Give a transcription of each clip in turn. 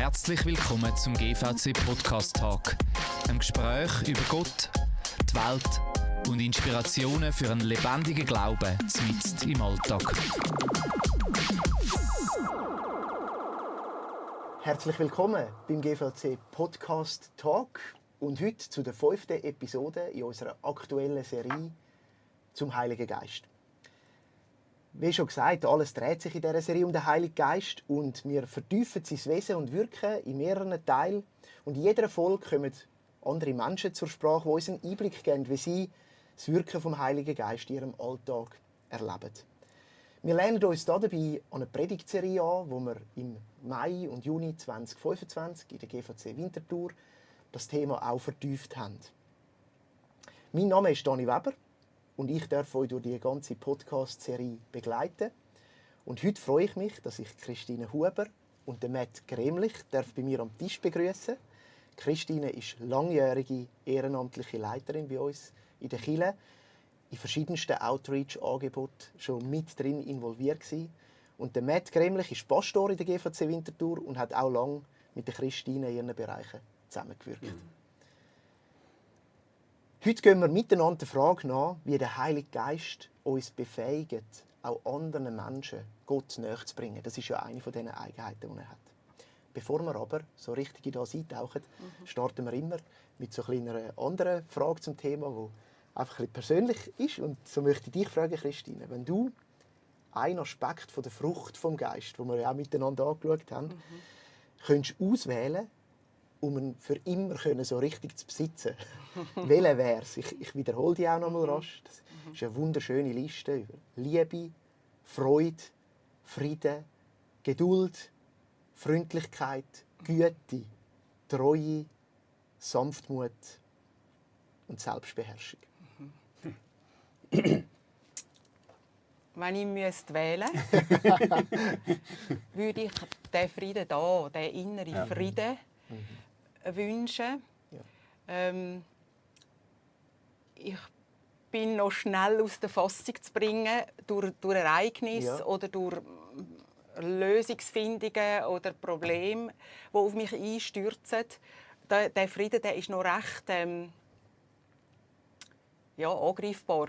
Herzlich willkommen zum GVC Podcast Talk, einem Gespräch über Gott, die Welt und Inspirationen für einen lebendigen Glauben mitten im Alltag. Herzlich willkommen beim GVC Podcast Talk und heute zu der 5. Episode in unserer aktuellen Serie zum Heiligen Geist. Wie schon gesagt, alles dreht sich in dieser Serie um den Heiligen Geist und wir vertiefen sein Wesen und Wirken in mehreren Teilen. Und in jeder Folge kommen andere Menschen zur Sprache, die uns einen Einblick geben, wie sie das Wirken vom Heiligen Geist in ihrem Alltag erleben. Wir lernen uns dabei an eine Predigtserie an, wo wir im Mai und Juni 2025 in der GVC Winterthur das Thema auch vertieft haben. Mein Name ist Dani Weber und ich darf euch durch die ganze Podcast-Serie begleiten. Und heute freue ich mich, dass ich Christine Huber und den Matt Gremlich bei mir am Tisch begrüßen. Christine ist langjährige ehrenamtliche Leiterin bei uns in der Kirche, in verschiedensten Outreach-Angeboten schon mit drin involviert gewesen. Und der Matt Gremlich ist Pastor in der GVC Winterthur und hat auch lange mit der Christine in ihren Bereichen zusammengewirkt. Heute gehen wir miteinander der Frage nach, wie der Heilige Geist uns befähigt, auch anderen Menschen Gott näher zu bringen. Das ist ja eine von diesen Eigenheiten, die er hat. Bevor wir aber so richtig in das eintauchen, starten wir immer mit so einer anderen Frage zum Thema, die einfach ein bisschen persönlich ist. Und so möchte ich dich fragen, Christine, wenn du einen Aspekt von der Frucht vom Geist, den wir ja auch miteinander angeschaut haben, könntest auswählen, um ihn für immer so richtig zu besitzen. Welcher wäre es? Ich wiederhole die auch noch mal rasch. Das ist eine wunderschöne Liste über Liebe, Freude, Frieden, Geduld, Freundlichkeit, Güte, Treue, Sanftmut und Selbstbeherrschung. Wenn ich wählen müsste, würde ich diesen Frieden hier, diesen inneren Frieden wünschen. Ja. Ich bin noch schnell aus der Fassung zu bringen durch Ereignisse oder durch Lösungsfindungen oder Probleme, die auf mich einstürzen. Der Frieden, der ist noch recht angreifbar.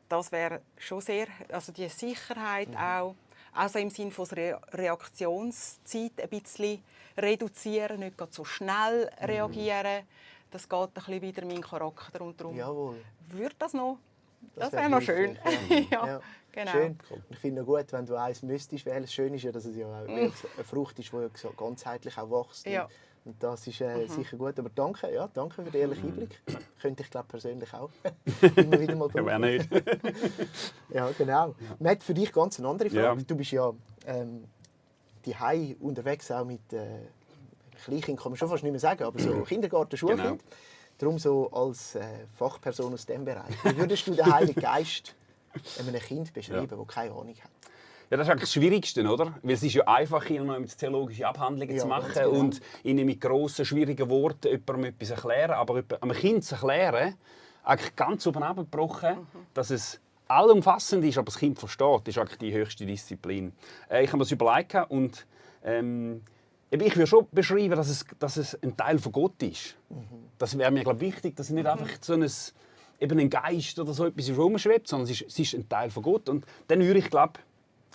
Das wäre schon sehr, also die Sicherheit auch. Also im Sinne von Reaktionszeit ein bisschen reduzieren, nicht so schnell reagieren. Das geht ein bisschen wieder meinen Charakter und darum. Jawohl. Würde das noch? Das wäre noch schön. Ja. Genau. Schön. Ich finde es gut, wenn du eins müsstest wählen. Das Schöne ist ja, dass es ja auch eine Frucht ist, die ja ganzheitlich auch wächst. Ja. Und das ist sicher gut. Aber danke für den ehrlichen Einblick. Könnte ich glaube persönlich auch immer wieder mal brauchen. Ja, nicht. Ja, genau. Ja. Matt, für dich ganz eine andere Frage. Ja. Du bist ja daheim unterwegs auch mit Kleinkind, kann man schon fast nicht mehr sagen, aber so Kindergarten, Schulkind. Genau. Darum so als Fachperson aus diesem Bereich. Wie würdest du den Heiligen Geist einem Kind beschreiben, das keine Ahnung hat? Ja, das ist eigentlich das Schwierigste, oder? Weil es ist ja einfach, mit theologische Abhandlungen zu machen genau. Und ihnen mit grossen, schwierigen Worten jemandem etwas erklären. Aber einem Kind zu erklären, eigentlich ganz oben abgebrochen, dass es allumfassend ist, aber das Kind versteht, ist eigentlich die höchste Disziplin. Ich habe mir das überlegt und ich würde schon beschreiben, dass es ein Teil von Gott ist. Das wäre mir wichtig, dass es nicht einfach so ein Geist oder so etwas rumschwebt, sondern es ist ein Teil von Gott. Und dann würde ich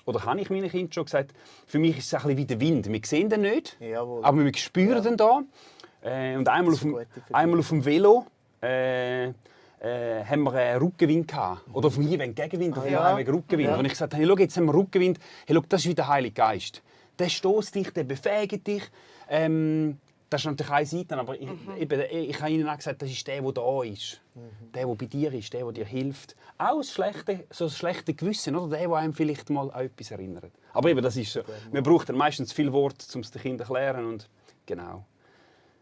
oder habe ich meinen Kindern schon gesagt, für mich ist es ein bisschen wie der Wind. Wir sehen den nicht, aber wir spüren den da. Und einmal auf dem Velo haben wir einen Rückenwind gehabt. Oder auf dem Hinweg Gegenwind, auf dem Hinweg Rückenwind. Und ich gesagt habe, hey, schau, jetzt haben wir Rückenwind. Hey, schau, das ist wie der Heilige Geist. Der stößt dich, der befähigt dich. Das ist natürlich eine Seite, aber ich habe ihnen auch gesagt, das ist der da ist. Der bei dir ist, der dir hilft. Auch das schlechte Gewissen, oder? Der einem vielleicht mal an etwas erinnert. Aber eben, das ist so. Man braucht dann meistens viel Wort, um es den Kindern zu erklären. Und genau.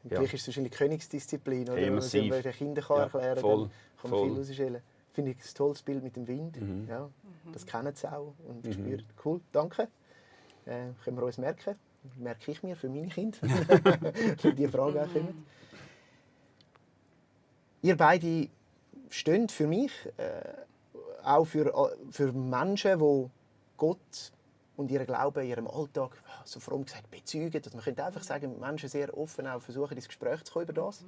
Gleich ist es wahrscheinlich Königsdisziplin, oder? Hey, wenn man es den Kindern erklären kann, voll, kann man viel rausschälen. Finde ich ein tolles Bild mit dem Wind. Ja, das kennen sie auch und spüren. Cool, danke. Können wir uns merken. Merke ich mir für meine Kinder, wenn diese Frage auch kommt. Ihr beide steht für mich auch für Menschen, die Gott und ihren Glauben in ihrem Alltag, so fromm gesagt, bezeugen. Also man könnte einfach sagen, Menschen sehr offen auch versuchen, ins Gespräch zu kommen über das.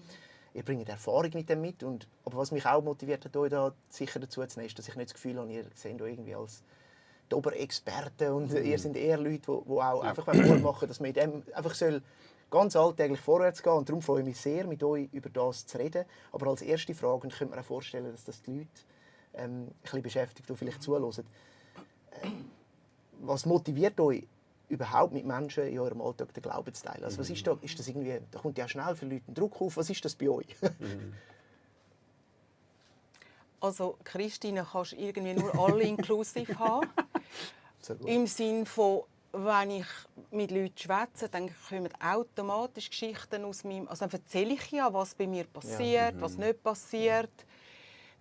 Ihr bringt Erfahrung mit dem mit. Aber was mich auch motiviert hat, euch da sicher dazu zu nehmen, ist, dass ich nicht das Gefühl habe, ihr seht euch irgendwie als die Oberexperten und ihr seid eher Leute, die auch einfach Mut machen, dass man in dem einfach ganz alltäglich vorwärts gehen. Und darum freue ich mich sehr, mit euch über das zu reden. Aber als erste Frage, und ich könnte mir auch vorstellen, dass das die Leute ein bisschen beschäftigt, die vielleicht zuhören. Was motiviert euch überhaupt mit Menschen in eurem Alltag den Glauben zu teilen? Also was ist das irgendwie, da kommt ja schnell für Leute ein Druck auf. Was ist das bei euch? Also Christine, kannst du irgendwie nur all-inclusive haben. Im Sinne von, wenn ich mit Leuten schwätze, dann kommen automatisch Geschichten aus meinem... Also dann erzähle ich ja, was bei mir passiert, was nicht passiert.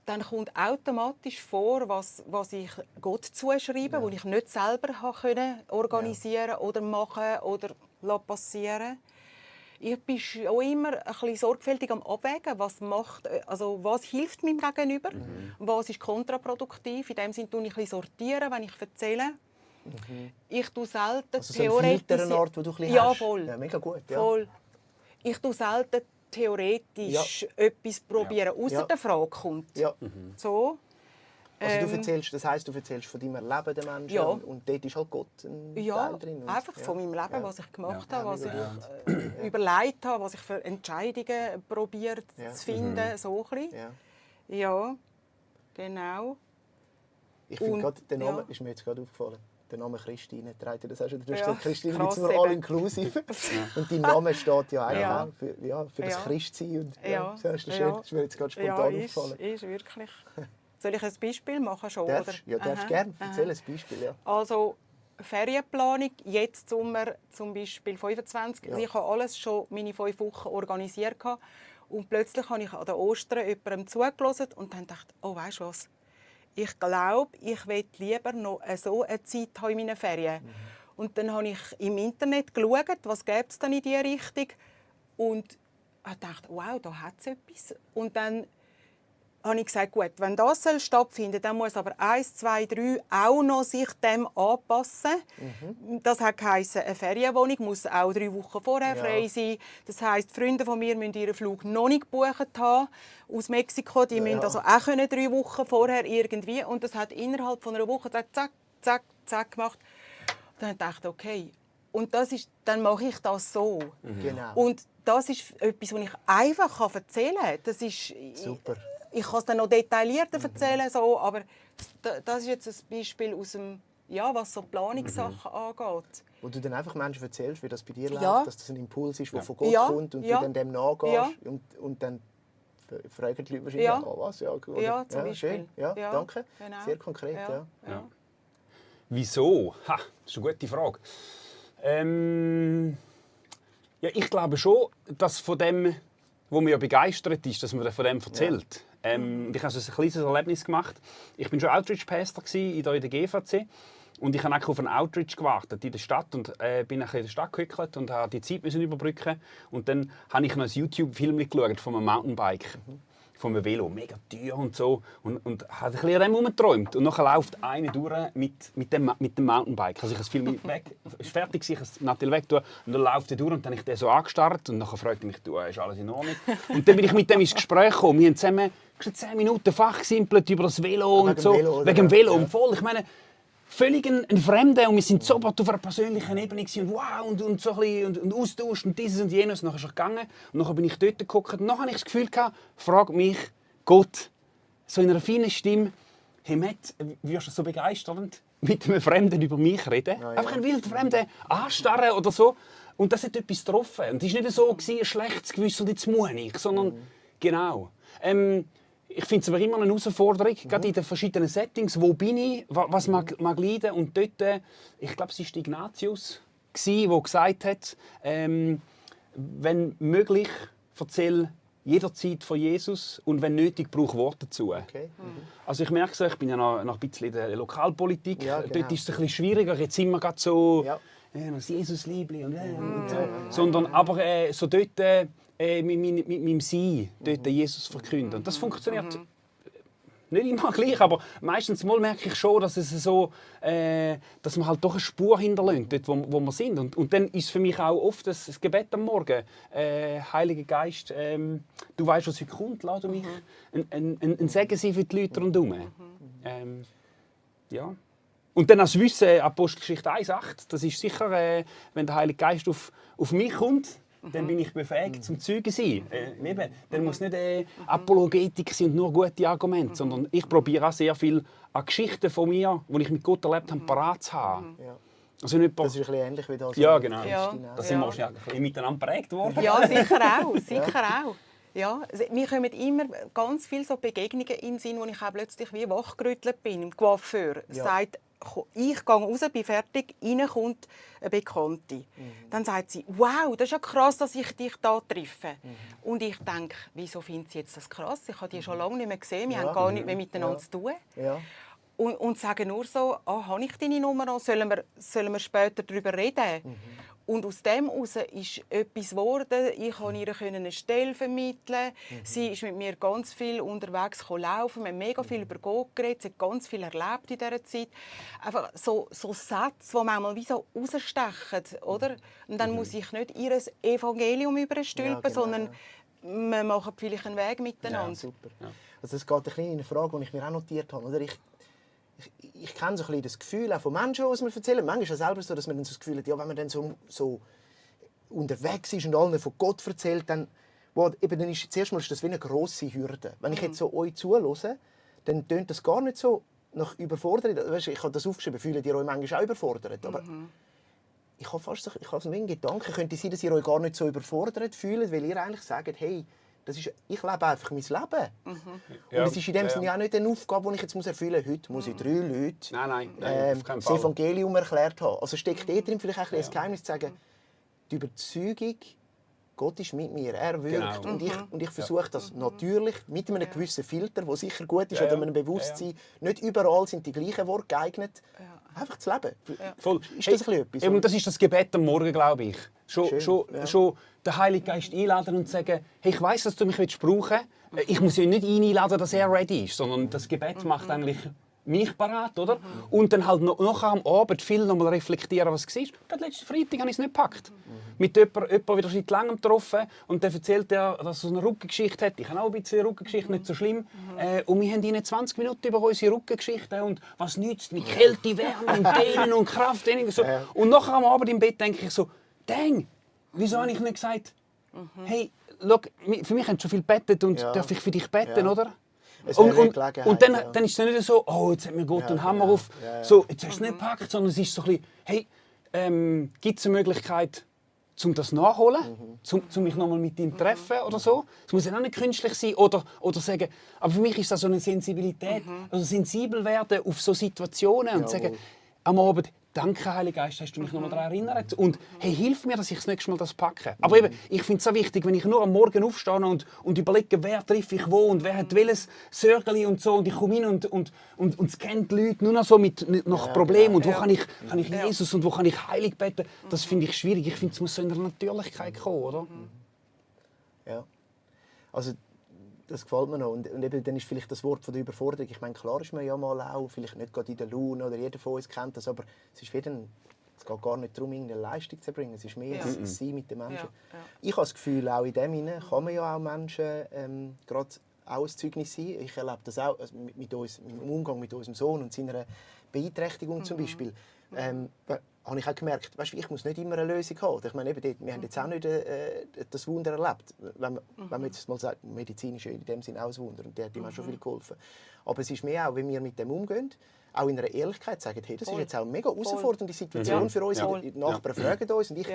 Dann kommt automatisch vor, was ich Gott zuschreibe, was ich nicht selber organisieren oder machen oder passieren. Ich bin auch immer ein bisschen sorgfältig am Abwägen, was hilft meinem Gegenüber, was ist kontraproduktiv. In dem Sinne tue ich ein bisschen sortieren, wenn ich erzähle. Ich tue selten also theoretisch. So Art, wo du ein bisschen ja, hast. voll. Ja, mega gut. Ja. Voll. Ich tue selten theoretisch etwas probieren, außer der Frage kommt. Ja. So. Also du erzählst, das heisst, du erzählst von deinem Erleben der Menschen und dort ist halt Gott ein Teil drin. Und, einfach von meinem Leben, was ich gemacht habe, was ich überlegt habe, was ich für Entscheidungen probiert zu finden, so ein bisschen. Ja, genau. Ich finde gerade, der Name ist mir jetzt gerade aufgefallen. Der Name Christine trägt das auch schon. Du hast gesagt, Christine gibt es nur all-inclusive. Und dein Name steht ja auch für das Christsein. Und, das ist schön. Das ist mir jetzt gerade spontan aufgefallen. Ist wirklich. Soll ich ein Beispiel machen schon? Darfst gerne. Erzähl ein Beispiel. Ja. Also Ferienplanung, jetzt Sommer zum Beispiel 25. Ja. Also ich habe alles schon meine 5 Wochen organisiert. Und plötzlich habe ich an den Ostern jemandem zugelassen und dann dachte oh, weißt du was? Ich glaube, ich will lieber noch so eine Zeit haben in meinen Ferien. Und dann habe ich im Internet geschaut, was gibt es denn in diese Richtung. Und ich dachte, wow, da hat es etwas. Und dann habe ich gesagt, gut, wenn das stattfinden soll, dann muss aber 1, 2, 3 auch noch sich dem anpassen. Das heisst, eine Ferienwohnung muss auch 3 Wochen vorher frei sein. Das heisst, Freunde von mir müssen ihren Flug noch nicht gebucht haben aus Mexiko. Die müssen also auch 3 Wochen vorher irgendwie. Und das hat innerhalb von einer Woche zack, zack, zack gemacht. Dann dachte ich, okay, und dann mache ich das so. Genau. Und das ist etwas, was ich einfach erzählen kann. Das ist super. Ich kann es dann noch detaillierter erzählen, so, aber das ist jetzt ein Beispiel aus dem, was so Planungssachen angeht. Wo du dann einfach Menschen erzählst, wie das bei dir Ja. läuft, dass das ein Impuls ist, der von Gott kommt und du dann dem nachgehst und dann fragen die Leute wahrscheinlich, was? Ja, oder, ja, zum Beispiel. Schön. Ja, danke. Genau. Sehr konkret. Ja. Wieso? Das ist eine gute Frage. Ich glaube schon, dass von dem, wo man ja begeistert ist, dass man von dem erzählt. Ich habe ein kleines Erlebnis gemacht. Ich war schon Outreach-Pastor in der GVC. Und ich habe auf einen Outreach gewartet in der Stadt und bin in der Stadt gehückelt und habe die Zeit überbrücken. Und dann habe ich noch ein YouTube-Film geschaut von einem Mountainbike, von einem Velo, mega teuer und so. Und habe ein bisschen an dem herumgeträumt. Und dann läuft einer durch mit dem Mountainbike. Also ich habe das Film weg, ist fertig, ich habe es natürlich weg tun. Und dann läuft er durch und dann habe ich den so angestarrt und dann fragte er mich, du, ist alles in Ordnung? Und dann bin ich mit dem ins Gespräch gekommen. Wir haben zusammen 10 Minuten fachsimpelt über das Velo und so. Wegen dem Velo. Und voll, ich meine, völlig ein Fremder und wir sind sofort auf einer persönlichen Ebene und wow und so ein bisschen und Austausch und dieses und jenes. Und dann ist er gegangen und dann bin ich dort geguckt und dann hatte ich das Gefühl, fragt mich Gott so in einer feinen Stimme, hey Matt, wirst du so begeisternd mit einem Fremden über mich reden? Ja. Einfach einen wilden Fremden anstarren oder so. Und das hat etwas getroffen. Und es war nicht so, ein schlechtes Gewissen und jetzt muss ich, sondern genau. Ich finde es aber immer eine Herausforderung, gerade in den verschiedenen Settings. Wo bin ich? Was mag leiden? Und dort, ich glaube, es war Ignatius, der gesagt hat, wenn möglich, erzähl jederzeit von Jesus und wenn nötig, brauche Worte dazu. Okay. Also ich merke es, ich bin ja noch ein bisschen in der Lokalpolitik. Ja, genau. Dort ist es ein bisschen schwieriger. Jetzt sind wir gerade so, das Jesus-Liebli und so. Sondern aber so dort mit meinem Sein, dort Jesus verkünden. Und das funktioniert nicht immer gleich, aber meistens mal merke ich schon, dass es so, dass man halt doch eine Spur hinterlässt, dort, wo wir sind. Und dann ist für mich auch oft das Gebet am Morgen. Heiliger Geist, du weißt, was heute kommt, lass mich ein Segen sein für die Leute rundherum. Ja. Und dann als Wissen, Apostelgeschichte 1,8, das ist sicher, wenn der Heilige Geist auf mich kommt, dann bin ich befähigt zum Zeugen sein. Dann muss nicht Apologetik sein und nur gute Argumente, sondern ich probiere auch sehr viel an Geschichten von mir, die ich mit Gott erlebt habe, parat zu haben. Ja. Also nicht Das ist ein bisschen ähnlich wie das. Ja, genau. Ja. Da sind wir wahrscheinlich ein bisschen miteinander geprägt worden. Ja, sicher auch. Sicher auch. Ja, mir kommen immer ganz viele so Begegnungen in den Sinn, wo ich auch plötzlich wie wachgerüttelt bin. Im Coiffeur sagt, ich gehe raus, bin fertig, rein kommt eine Bekannte. Dann sagt sie, wow, das ist ja krass, dass ich dich hier treffe. Und ich denke, wieso findet sie jetzt das krass? Ich habe die schon lange nicht mehr gesehen, wir haben gar nichts mehr miteinander zu tun. Ja. Und sagen nur so, habe ich deine Nummer noch? Sollen wir später darüber reden? Und aus dem heraus ist etwas geworden. Ich konnte ihr eine Stelle vermitteln. Sie ist mit mir ganz viel unterwegs laufen. Wir haben mega viel über Gott geredet. Sie hat ganz viel erlebt in dieser Zeit. Einfach so Sätze, die manchmal wie so rausstechen. Oder? Und dann muss ich nicht ihr Evangelium überstülpen, Ja, genau, sondern wir machen vielleicht einen Weg miteinander. Ja, super. Ja. Also es geht ein bisschen in eine Frage, die ich mir auch notiert habe. Oder? Ich kenne so ein bisschen das Gefühl auch von Menschen, die mir erzählen. Manchmal ist es selber so, dass man dann so das Gefühl hat, ja, wenn man dann so unterwegs ist und allen von Gott erzählt, dann ist zuerst mal das wie eine grosse Hürde. Wenn ich jetzt so euch zuhöre, dann tönt das gar nicht so nach Überforderung. Weißt, ich habe das aufgeschrieben, fühlt ihr euch manchmal auch überfordert. Aber ich habe fast so einen Gedanken, könnte es sein, dass ihr euch gar nicht so überfordert fühlt, weil ihr eigentlich sagt, hey, ich lebe einfach mein Leben. Und es ist in dem Sinne auch nicht eine Aufgabe, die ich jetzt erfüllen muss. Heute muss ich 3 Leute Nein, das Evangelium erklärt haben. Also steckt drin vielleicht auch ein das Geheimnis, zu sagen, die Überzeugung, Gott ist mit mir, er wirkt. Genau. Und ich versuche das natürlich mit einem gewissen Filter, der sicher gut ist, oder einem Bewusstsein. Nicht überall sind die gleichen Worte geeignet. Einfach zu leben. Voll. Ist das etwas? Eben, das ist das Gebet am Morgen, glaube ich. Schon den Heiligen Geist einladen und sagen, hey, ich weiss, dass du mich brauchen willst. Ich muss ihn nicht einladen, dass er ready ist, sondern das Gebet macht eigentlich mich parat, oder? Und dann halt noch am Abend viel noch mal reflektieren, was es war. Gerade letzten Freitag habe ich es nicht gepackt. Mit jemandem wieder seit langem getroffen und dann erzählt er, dass er so eine Rückengeschichte hat. Ich habe auch ein bisschen eine Rückengeschichte, nicht so schlimm. Und wir haben ihnen 20 Minuten über unsere Rückengeschichte und was nützt mit Kälte, Wärme, und Dehnen und Krafttraining. So. Und nachher am Abend im Bett denke ich so, dang, wieso habe ich nicht gesagt, hey, schau, für mich haben schon viel gebetet und darf ich für dich beten, oder? Und dann ist es nicht so, oh, jetzt hat mir Gott einen Hammer auf. So, jetzt hast du es nicht gepackt, sondern es ist so ein bisschen, hey, gibt es eine Möglichkeit, um das nachholen, um mich nochmal mit ihm zu treffen oder so. Es muss ja auch nicht künstlich sein oder sagen, aber für mich ist das so eine Sensibilität, also sensibel werden auf so Situationen und sagen, am Abend, danke, Heiliger Geist, hast du mich nochmal daran erinnert. Und hey, hilf mir, dass ich das nächste Mal das packe. Aber eben, ich finde es so wichtig, wenn ich nur am Morgen aufstehe und überlege, wer treffe ich wo und wer hat welches Sörgeli und so. Und ich komme hin und scanne die Leute nur noch so nach Problemen. Und wo kann ich Jesus und wo kann ich heilig beten? Das finde ich schwierig. Ich finde, es muss so in der Natürlichkeit kommen, oder? Ja. Also, das gefällt mir noch. Und eben, dann ist vielleicht das Wort von der Überforderung. Ich meine, klar ist man ja mal auch, vielleicht nicht gerade in der Laune, oder jeder von uns kennt das, aber es ist wieder es geht gar nicht darum, irgendeine Leistung zu bringen. Es ist mehr das Sein mit den Menschen. Ich habe das Gefühl, auch in dem hinein kann man ja auch Menschen gerade auch ein Zeugnis sein. Ich erlebe das auch mit uns, im Umgang mit unserem Sohn und seiner Beeinträchtigung zum Beispiel. Habe ich auch gemerkt, weißt, ich muss nicht immer eine Lösung haben. Ich meine, wir haben jetzt auch nicht das Wunder erlebt. Wenn man jetzt mal sagt, Medizin ist in dem Sinne auch ein Wunder und der hat ihm auch schon viel geholfen. Aber es ist mehr auch, wenn wir mit dem umgehen, auch in einer Ehrlichkeit sagen, hey, das ist jetzt auch eine mega herausfordernde Situation für uns. Die Nachbarn fragen uns und ich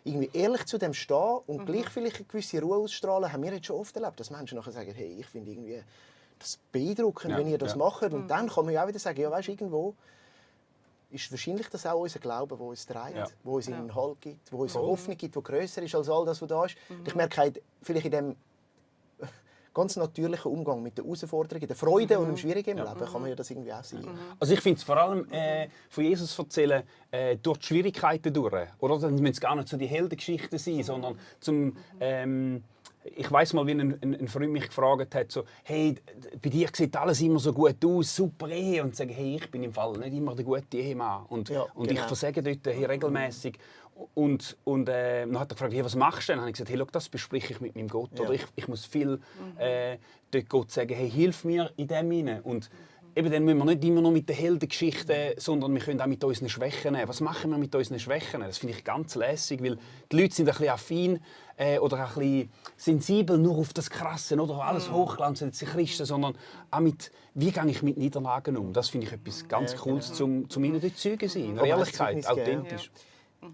irgendwie ehrlich zu dem stehen und gleich vielleicht eine gewisse Ruhe ausstrahlen, haben wir jetzt schon oft erlebt, dass Menschen nachher sagen, hey, ich finde irgendwie das beeindruckend, wenn ihr das macht. Und dann kann man ja auch wieder sagen, ja, weißt, irgendwo ist wahrscheinlich das auch unser Glaube, der uns treibt, wo uns einen Halt gibt, wo uns eine Hoffnung gibt, die grösser ist als all das, was da ist. Ich merke vielleicht in dem ganz natürlichen Umgang mit den Herausforderungen, der Freude und dem Schwierigen im Leben, kann man ja das irgendwie auch sein. Also ich finde es vor allem von Jesus erzählen durch die Schwierigkeiten durch. Oder? Dann müssen es gar nicht so die Heldengeschichten sein, sondern zum Ich weiss mal, wie ein Freund mich gefragt hat, so, hey, bei dir sieht alles immer so gut aus, super Ehe. Und sage, hey, ich bin im Fall nicht immer der gute Ehemann. Und ich versage dort regelmäßig. Und dann hat er gefragt, hey, was machst du denn? Dann habe ich gesagt, hey, look, das bespreche ich mit meinem Gott. Oder ich muss viel dort Gott sagen, hey, hilf mir in dem hinein. Und eben, dann müssen wir nicht immer nur mit den Heldengeschichten, sondern wir können auch mit unseren Schwächen. Was machen wir mit unseren Schwächen? Das finde ich ganz lässig, weil die Leute sind ein bisschen affin oder ein bisschen sensibel nur auf das Krasse, oder alles Hochglanz, jetzt Christen, sondern auch mit, wie gehe ich mit Niederlagen um? Das finde ich etwas ganz Cooles, zum ihnen dort Zeugen sein. In Ehrlichkeit, authentisch.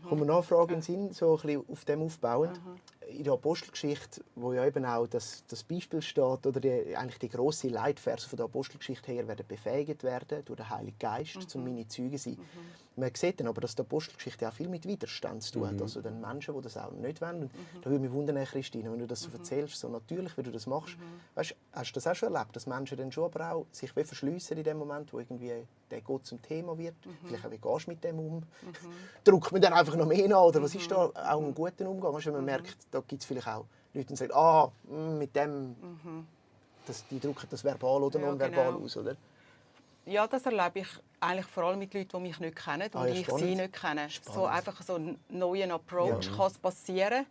Kommt mir noch eine Frage in den Sinn, so ein bisschen auf dem aufbauend. In der Apostelgeschichte, wo ja eben auch das Beispiel steht, oder eigentlich die grossen Leitverse von der Apostelgeschichte her werden befähigt werden durch den Heiligen Geist, um meine Zeugen zu sein. Man sieht dann aber, dass die Apostelgeschichte auch viel mit Widerstand zu tun hat. Also den Menschen, die das auch nicht wollen. Und da würde mich wundern, Christine, wenn du das so erzählst, so natürlich, wie du das machst. Weißt, hast du das auch schon erlebt, dass Menschen dann schon aber auch sich verschliessen in dem Moment, wo irgendwie der Gott zum Thema wird? Vielleicht auch, wie gehst du mit dem um? Drückt man dann einfach noch mehr nach? Oder was ist da auch ein guter Umgang? Weißt, wenn man merkt, da gibt es vielleicht auch Leute, die sagen, mit dem, die drücken das verbal oder nonverbal aus, oder? Ja, das erlebe ich eigentlich vor allem mit Leuten, die mich nicht kennen und ich sie nicht kenne. So einfach so einen neuen Approach kann passieren.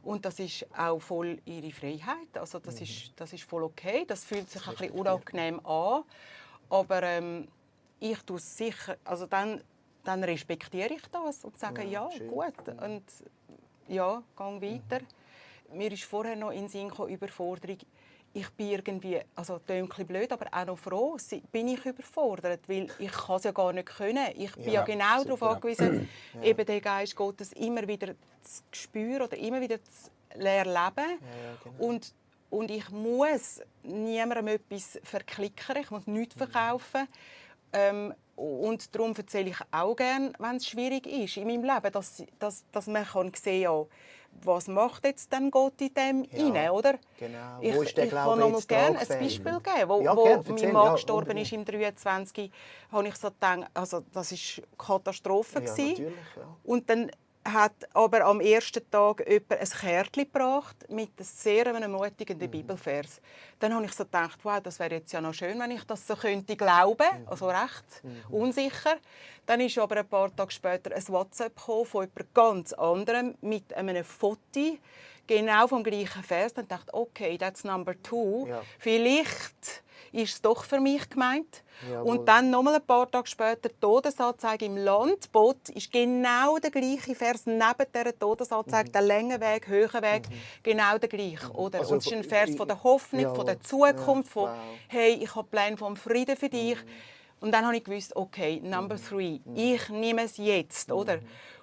Und das ist auch voll ihre Freiheit. Also das ist voll okay. Das fühlt sich ein bisschen unangenehm an. Aber ich tue es sicher. Also dann respektiere ich das und sage, ja gut. Und ja, gang weiter. Mir ist vorher noch in den Sinn gekommen, Überforderung. Ich bin irgendwie, also klingt ein bisschen blöd, aber auch noch froh, bin ich überfordert, weil ich kann es ja gar nicht können. Ich bin ja genau darauf angewiesen, eben den Geist Gottes immer wieder zu spüren oder immer wieder zu erleben. Genau. Und ich muss niemandem etwas verklickern, ich muss nichts verkaufen. Und darum erzähle ich auch gerne, wenn es schwierig ist in meinem Leben, dass man sehen kann, was macht jetzt denn Gott in dem rein, oder? Genau. Wo ist der Glaube jetzt Ich kann noch gerne ein Beispiel geben. Wo mein Mann gestorben ist im 23, habe ich so gedacht, also das war Katastrophe. Ja. Und dann hat aber am ersten Tag jemand ein Kärtchen gebracht mit einem sehr ermutigenden Bibelvers. Dann habe ich so gedacht, wow, das wäre jetzt ja noch schön, wenn ich das so könnte glauben, also recht unsicher. Dann ist aber ein paar Tage später ein WhatsApp gekommen von jemand ganz anderem mit einem Foto, genau vom gleichen Vers. Dann dachte ich, okay, that's number 2. Ja. Vielleicht ist es doch für mich gemeint. Jawohl. Und dann noch mal ein paar Tage später Todesanzeige im Landbot ist genau der gleiche Vers neben dieser Todesanzeige, der lange Weg, höhere Weg, genau der gleiche. Oder? Also, und es ist ein Vers von der Hoffnung, von der Zukunft, von «Hey, ich habe Pläne vom Frieden für dich». Und dann habe ich gewusst, okay, number 3, ich nehme es jetzt, oder?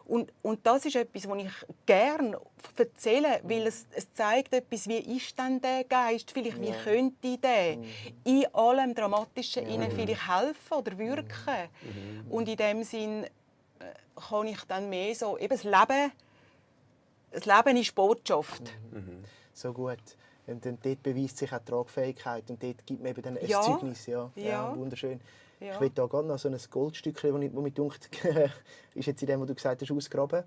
Und das ist etwas, was ich gerne erzähle, weil es zeigt etwas, wie ist denn der Geist, vielleicht wie könnte der in allem Dramatischen ihnen vielleicht helfen oder wirken. Und in dem Sinn kann ich dann mehr so, eben das Leben ist Botschaft. So gut. Und dort beweist sich auch die Tragfähigkeit und dort gibt man eben dann ein Zeugnis. Ja, wunderschön. Ja. Ich will da gerade noch so ein Goldstückchen, das mir denkt, ist jetzt in dem, was du gesagt hast, ausgraben,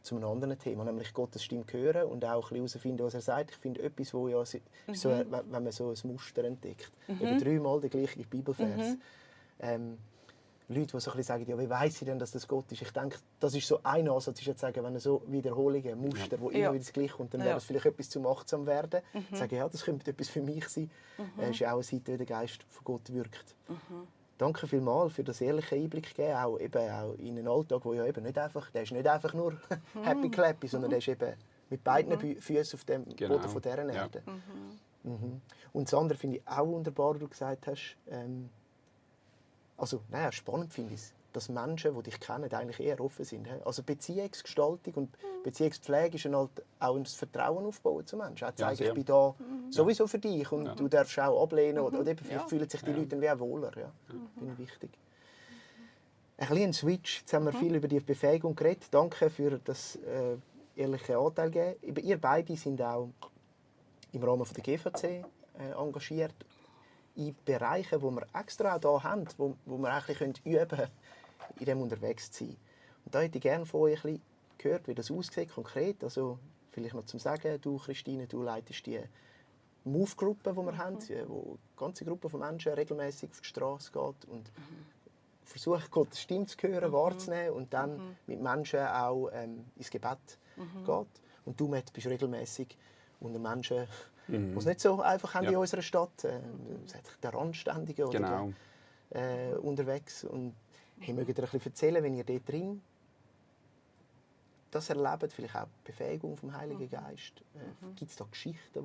zu einem anderen Thema, nämlich Gottes Stimme hören und auch herausfinden, was er sagt. Ich finde etwas, wo ja so, wenn man so ein Muster entdeckt, eben 3-mal der gleiche Bibelvers. Leute, die so ein bisschen sagen, ja, wie weiss ich denn, dass das Gott ist? Ich denke, das ist so ein Ansatz, ist jetzt sagen, wenn so Wiederholungen, Muster, wo immer wieder das Gleiche kommt, dann wäre das vielleicht etwas zum achtsam werden. Sagen, ja, das könnte etwas für mich sein. Das ist ja auch eine Seite, wie der Geist von Gott wirkt. Danke vielmals für das ehrliche Einblick geben, auch in einen Alltag, wo ja eben nicht einfach, der ist nicht einfach nur happy clappy, sondern der ist eben mit beiden Füßen auf dem Boden von dieser Erde. Und das andere finde ich auch wunderbar, was du gesagt hast. Spannend finde ich es, dass Menschen, die dich kennen, eigentlich eher offen sind. Also Beziehungsgestaltung und Beziehungspflege ist halt auch ein Vertrauen aufbauen zu Menschen. Auch zeigen, ich bin da sowieso für dich und du darfst auch ablehnen. Oder eben, vielleicht fühlen sich die Leute dann auch wohler. Ja. Finde ich wichtig. Ein kleiner Switch. Jetzt haben wir viel über die Befähigung geredet. Danke für das ehrliche Anteil geben. Ihr beide sind auch im Rahmen der GVC engagiert. In Bereichen, die wir extra hier haben, wo wir eigentlich üben können, in dem unterwegs zu sein. Und da hätte ich gerne von euch ein bisschen gehört, wie das aussieht, konkret. Also vielleicht noch zum Sagen, du Christine, du leitest die Move-Gruppe, die wir haben, wo eine ganze Gruppe von Menschen regelmäßig auf die Straße geht und versucht, Gottes Stimme zu hören, wahrzunehmen und dann mit Menschen auch ins Gebet geht. Und du, Matt, bist regelmäßig unter Menschen, die es nicht so einfach haben in unserer Stadt. Der Randständige oder unterwegs. Und mögt ihr ein bisschen erzählen, wenn ihr dort drin das erlebt, vielleicht auch die Befähigung vom Heiligen Geist. Gibt es da Geschichten, die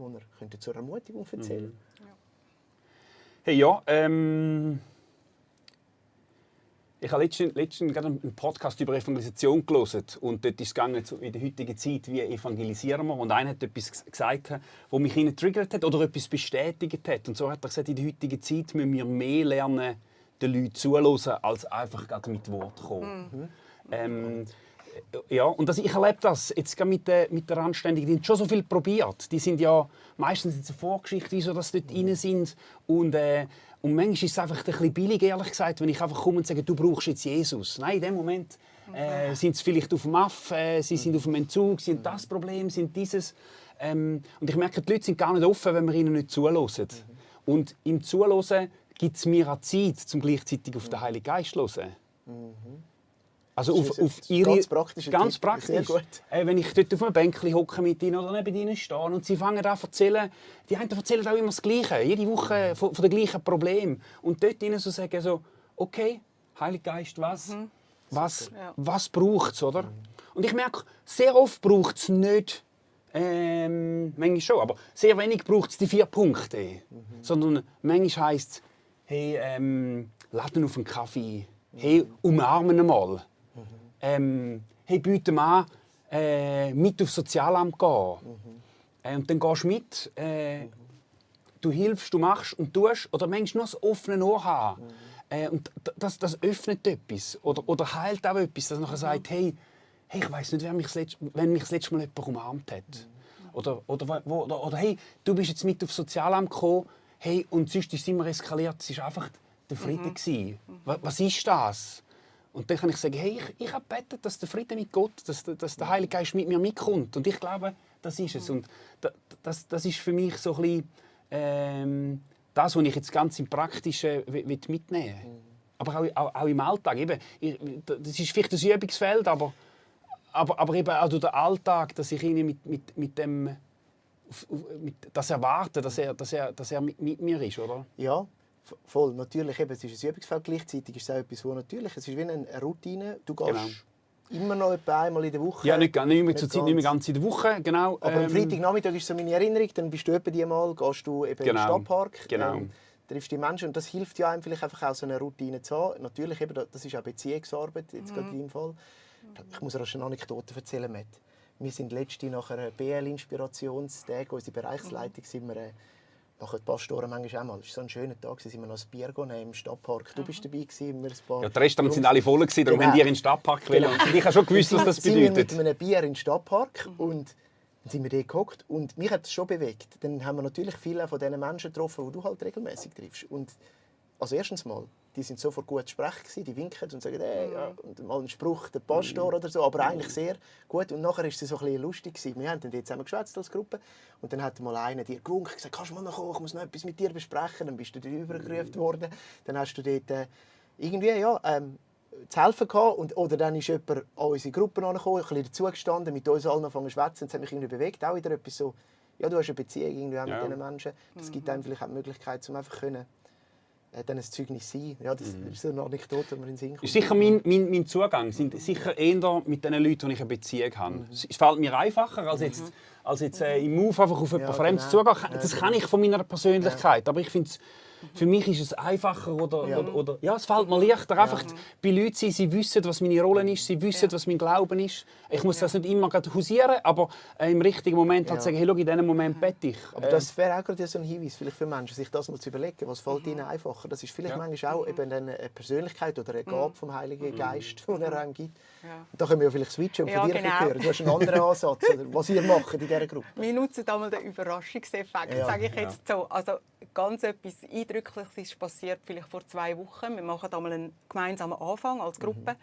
ihr zur Ermutigung erzählen könnt? Hey, ja, ich habe letztens gerade einen Podcast über Evangelisation gelesen und dort ist es in der heutigen Zeit, wie evangelisieren wir. Und einer hat etwas gesagt, das mich getriggert hat oder etwas bestätigt hat. Und so hat er gesagt, in der heutigen Zeit müssen wir mehr lernen, den Leuten zuhören, als einfach gerade mit Wort kommen. Ja, und ich erlebe das jetzt mit der Anständigen. Die haben schon so viel probiert. Die sind ja meistens in der Vorgeschichte, wieso dass sie dort rein sind. Und manchmal ist es einfach ein bisschen billig, ehrlich gesagt, wenn ich einfach komme und sage, du brauchst jetzt Jesus. Nein, in dem Moment sind sie vielleicht auf dem Aff, sie sind auf dem Entzug, sind das Problem, sind dieses. Und ich merke, die Leute sind gar nicht offen, wenn wir ihnen nicht zuhören. Und im Zuhören gibt es mir auch Zeit, um gleichzeitig auf den Heiligen Geist zu hören. Also auf ihre, ganz praktisch. Wenn ich dort auf einem Bänkchen hocke mit ihnen oder neben ihnen stehe und sie fangen an zu erzählen, die einen erzählen auch immer das Gleiche, jede Woche von den gleichen Problemen. Und dort ihnen so sagen, so, okay, Heiliger Geist, was braucht es, oder? Und ich merke, sehr oft braucht es nicht, manchmal schon, aber sehr wenig braucht es die 4 Punkte. Sondern manchmal heisst es, hey, laden auf einen Kaffee, hey, umarmen einmal. Hey, biete mal mit aufs Sozialamt gehen. Und dann gehst du mit, du hilfst, du machst und tust. Oder manchmal nur ein offenes Ohr haben. Und das öffnet etwas. Oder heilt auch etwas, dass nachher sagt, hey, ich weiss nicht, wenn mich das letzte Mal jemand umarmt hat. Oder hey, du bist jetzt mit aufs Sozialamt gekommen, hey, und sonst ist es immer eskaliert. Es war einfach der Friede. Was ist das? Und dann kann ich sagen, hey, ich habe gebetet, dass der Friede mit Gott, dass der Heilige Geist mit mir mitkommt. Und ich glaube, das ist es. Und das ist für mich so ein bisschen, das, was ich jetzt ganz im Praktischen mitnehmen will. Aber auch im Alltag. Eben, das ist vielleicht ein Übungsfeld, aber eben auch durch den Alltag, dass ich ihnen mit dem das erwarte, dass er mit mir ist, oder? Ja. Voll, natürlich. Eben, es ist ein Übungsfeld, gleichzeitig ist es auch etwas, wo natürlich, es ist wie eine Routine. Du gehst immer noch etwa einmal in der Woche. Ja, nicht mehr ganz in der Woche, genau. Aber am Freitagnachmittag ist so meine Erinnerung, dann bist du etwa die Mal, gehst du eben in den Stadtpark, triffst die Menschen und das hilft ja einem vielleicht einfach auch so eine Routine zu haben. Natürlich, eben, das ist auch Beziehungsarbeit, jetzt gerade in deinem Fall. Ich muss dir eine Anekdote erzählen, Matt. Wir sind letztens nach einer BL-Inspirationstag, unsere Bereichsleitung, sind wir machen die Pastoren manchmal auch mal. Es war so ein schöner Tag, sind wir noch ein Bier genommen im Stadtpark. Du bist dabei gewesen, wir ein paar. Ja, die Restaurants sind alle voll gewesen, darum haben wir in den Stadtpark gewählt. Und ich habe schon gewusst, was das bedeutet. Sind wir mit einem Bier in den Stadtpark und dann sind wir dort gehockt und mich hat es schon bewegt. Dann haben wir natürlich viele von diesen Menschen getroffen, die du halt regelmäßig triffst. Und also erstens mal, die sind sofort gut zu sprechen gewesen, die winken und sagen, hey, ja, und mal einen Spruch, der Pastor oder so, aber eigentlich sehr gut. Und nachher war es so ein bisschen lustig gewesen. Wir haben dann zusammen geschwätzt als Gruppe und dann hat mal einer dir gewunken, gesagt, kannst du mal noch kommen, ich muss noch etwas mit dir besprechen. Dann bist du dort übergerufen worden. Dann hast du dort irgendwie zu helfen gehabt oder dann ist jemand an unsere Gruppe angekommen, ein bisschen dazugestanden, mit uns allen angefangen zu schwätzen. Das hat mich irgendwie bewegt, auch wieder etwas so, ja, du hast eine Beziehung irgendwie mit diesen Menschen. Das gibt einem vielleicht auch die Möglichkeit, um einfach dann ein Zeugnis sein. Ja, das ist so eine Anekdote, die mir in den Sinn kommt. Sicher mein Zugang sind sicher eher mit den Leuten, die ich eine Beziehung habe. Es fällt mir einfacher, als jetzt im Move einfach auf jemanden Fremdes zugehen. Das kann ich von meiner Persönlichkeit. Aber ich finde, für mich ist es einfacher oder es fällt mir leichter, einfach bei Leuten sein, sie wissen, was meine Rolle ist, sie wissen, was mein Glauben ist. Ich muss das nicht immer hausieren, aber im richtigen Moment halt sagen, hey, schau, in diesem Moment bete ich. Aber das wäre auch gerade so ein Hinweis vielleicht für Menschen, sich das mal zu überlegen, was fällt ihnen einfacher. Das ist vielleicht manchmal auch eben eine Persönlichkeit oder eine Gabe vom Heiligen Geist, die er einem gibt. Ja. Da können wir vielleicht switchen und von dir hören. Du hast einen anderen Ansatz, oder was ihr macht in dieser Gruppe. Wir nutzen einmal den Überraschungseffekt, sage ich jetzt so. Also ganz etwas Eindrückliches ist passiert vielleicht vor 2 Wochen. Wir machen einmal einen gemeinsamen Anfang als Gruppe.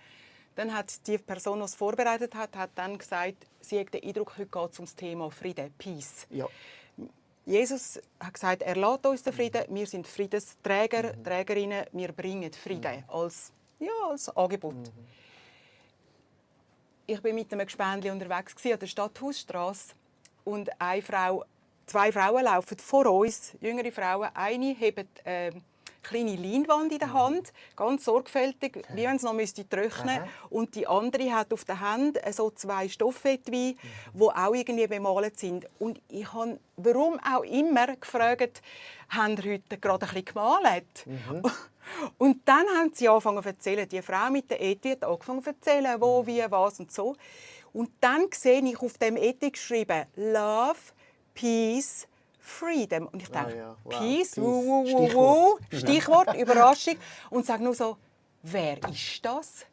Dann hat die Person, die es vorbereitet hat, dann gesagt, sie hat den Eindruck, heute geht es um das Thema Frieden, Peace. Ja. Jesus hat gesagt, er lässt uns den Frieden, wir sind Friedensträger, Trägerinnen, wir bringen Frieden als Angebot. Ich war mit einem Gespendli unterwegs an der Stadthausstrasse und zwei Frauen laufen vor uns, jüngere Frauen. Eine hebt kleine Leinwand in der Hand, ganz sorgfältig, wie wenn es noch trocknen müsste. Und die andere hat auf der Hand so 2 Stoffetui, die auch irgendwie bemalt sind. Und ich habe, warum auch immer, gefragt, haben Sie heute gerade ein bisschen gemalt? Und dann haben sie angefangen zu erzählen. Die Frau mit der Etui hat angefangen zu erzählen, wo, wie, was und so. Und dann sehe ich auf dem Etui geschrieben, Love, Peace, Freedom. Und ich denke, Wow. Peace, Stichwort. Überraschung. Und sage nur so, wer ist das?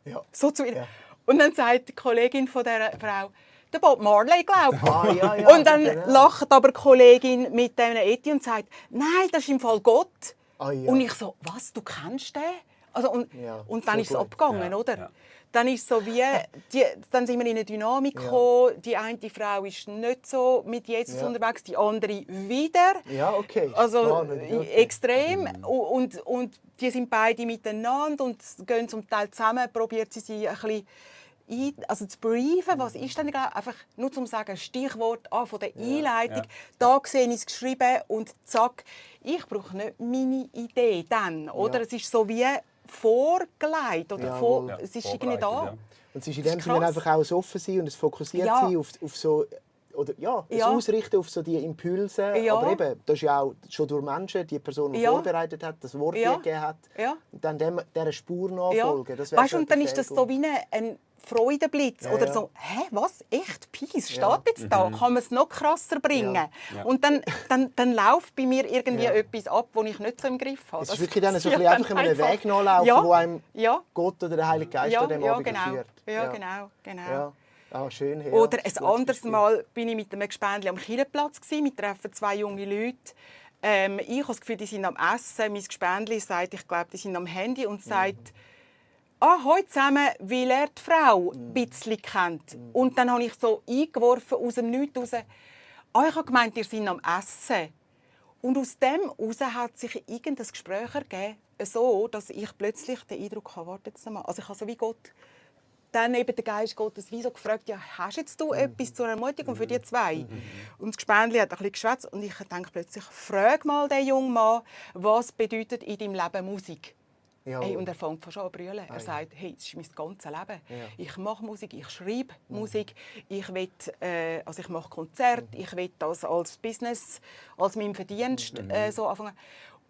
Ja. So zu ihr. Ja. Und dann sagt die Kollegin von dieser Frau, der Bob Marley, glaube ich. Ja, Und dann genau. lacht aber die Kollegin mit dem Eti und sagt, nein, das ist im Fall Gott. Ja. Und ich so, was, du kennst den? Also, und dann so ist es gut. abgegangen, Ja, oder? ja. Dann ist so wie, dann sind wir in eine Dynamik gekommen. Die eine Frau ist nicht so mit Jesus unterwegs, die andere wieder. Ja, okay. Also Spannend, okay. extrem. Und die sind beide miteinander und gehen zum Teil zusammen, probiert sie ein bisschen zu briefen, was ist denn genau? Einfach nur zum sagen, Stichwort von der Einleitung. Ja. Da sehe ich es geschrieben und zack, ich brauche nicht meine Idee dann, oder? Ja. Es ist so wie vorgelegt oder Jawohl. es ist irgendwie da. Ja. Und es ist in Das dem ist Sinne krass. einfach auch das Offen-Sein und das fokussiert Ja. sein auf so, oder das Ja. Ausrichten auf so die Impulse. Ja. Aber eben, das ist ja auch schon durch Menschen, die Person, die Ja. vorbereitet hat, das Wort Ja. gegeben hat. Ja. Und dann dieser Spur nachfolgen. Das Weißt du, und dann ist das so wie ein Freudenblitz. Ja, Oder ja. so, hä, was? Echt? Peace? Steht Ja. jetzt da? Kann man es noch krasser bringen? Ja. Ja. Und dann läuft bei mir irgendwie Ja. etwas ab, das ich nicht so im Griff habe. Es Das ist wirklich dann so ein passiert bisschen einfach einem einfach. Weg nachlaufen, Ja. wo einem Ja. Gott oder der Heilige Geist an dem Abend genau. führt. Ja, genau. Ja. Ah, schön. Ja. Oder Das ist ein gutes anderes Beispiel. Mal bin ich mit einem Gespendli am Kirchenplatz. Wir treffen 2 junge Leute. Ich habe das Gefühl, die sind am Essen. Mein Gespendli sagt, ich glaube, die sind am Handy und sagt, heute zusammen, weil er die Frau ein bisschen kennt. Und dann habe ich so eingeworfen, aus dem Nichts raus, ich habe gemeint, ihr seid am Essen. Und aus dem heraus hat sich irgendein Gespräch ergeben, so, dass ich plötzlich den Eindruck habe, warte jetzt mal. Also ich habe so wie Gott, dann eben der Geist Gottes wie so gefragt, ja, hast jetzt du etwas zur Ermutigung für die 2? Und das Gespendli hat ein bisschen geschwätzt und ich denke plötzlich, frag mal den jungen Mann, was bedeutet in deinem Leben Musik? Jawohl. Hey, und er fängt fast an zu brüllen. Er sagt, hey, das ist mein ganzes Leben. Ich mache Musik, ich schreibe Musik, ich mache Konzerte, ich will das als Business, als meinen Verdienst so anfangen.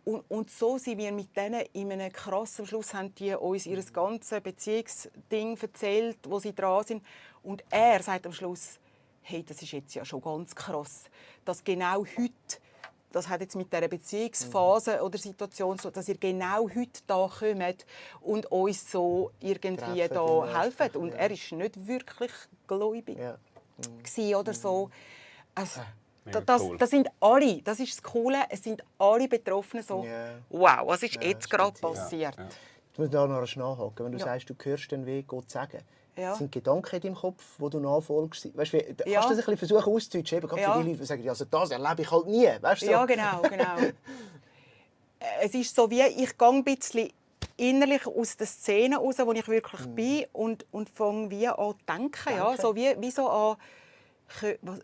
Und so sind wir mit denen in einem krassen Schluss, haben die uns ihr ganzes Beziehungsding erzählt, wo sie dran sind. Und er sagt am Schluss, hey, das ist jetzt ja schon ganz krass, dass genau heute, das hat jetzt mit dieser Beziehungsphase oder Situation so, dass ihr genau heute da kommt und uns so irgendwie Treffen, da ja, helfen. sprechen, Und ja. er ist nicht wirklich gläubig Ja. gewesen oder so. Also, Mega das, cool. das sind alle, das ist das Coole, es sind alle Betroffenen so, Ja. wow, was ist jetzt gerade speziell. passiert? Ja. Ich muss da noch nachhaken. Wenn du Ja. sagst, du hörst den Weg Gott sagen, Ja. sind Gedanken in deinem Kopf, wo du nachfolgst? Weißt, kannst du Ja. das ein bisschen versuchen auszudeutschen? Eben, gerade Ja. für die Leute, die sagen, also das erlebe ich halt nie. Weißt du, so? Ja, genau. Es ist so wie, ich gehe ein bisschen innerlich aus der Szene raus, wo ich wirklich bin und fange wie an zu denken. Ja? So wie so an,